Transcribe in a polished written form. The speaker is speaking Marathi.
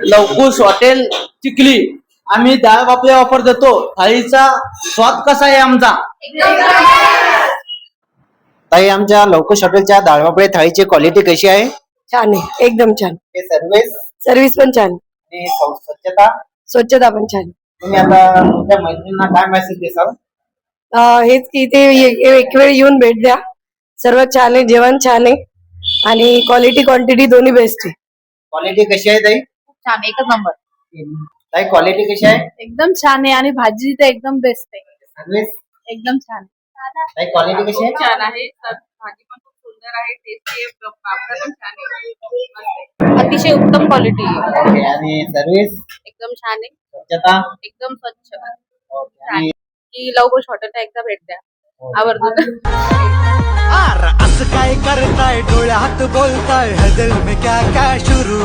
लवकुश हॉटेल चिखली आम्ही डाळ बापले ऑफर देतो. थाळीचा स्वाद कसा आहे आमचा? ताई, आमच्या लवकुश हॉटेलच्या डाळ बापडे थाळीची क्वालिटी कशी आहे? छान आहे, एकदम छान. सर्व्हिस सर्व्हिस पण छान, आणि स्वच्छता. स्वच्छता पण छान. तुम्ही आता तुमच्या मैत्रिणींना काय मेसेज देसाल? हेच की ते एक वेळ येऊन भेट द्या. सर्व छान आहे, जेवण छान आहे आणि क्वालिटी क्वांटिटी दोन्ही बेस्ट आहे. क्वालिटी कशी आहे ताई? छान, एकच नंबर. ताई, क्वालिटी कशी आहे? एकदम छान आहे आणि भाजी तर एकदम बेस्ट आहे. सर्व्हिस. एकदम छान. ताई, क्वालिटी कशी आहे? छान आहे. भाजी पण खूप सुंदर आहे, टेस्टी आहे, पापड पण छान आहे. अतिशय उत्तम क्वालिटी आहे. ओके. आणि सर्व्हिस. एकदम छान आहे, स्वच्छता. एकदम स्वच्छ. ओके. आणि की लवकुश हॉटेलला एकदा भेट द्या, आवर्जून. असं काय करताय, डोळ्यात बोलताय, है दिल में क्या क्या शुरू.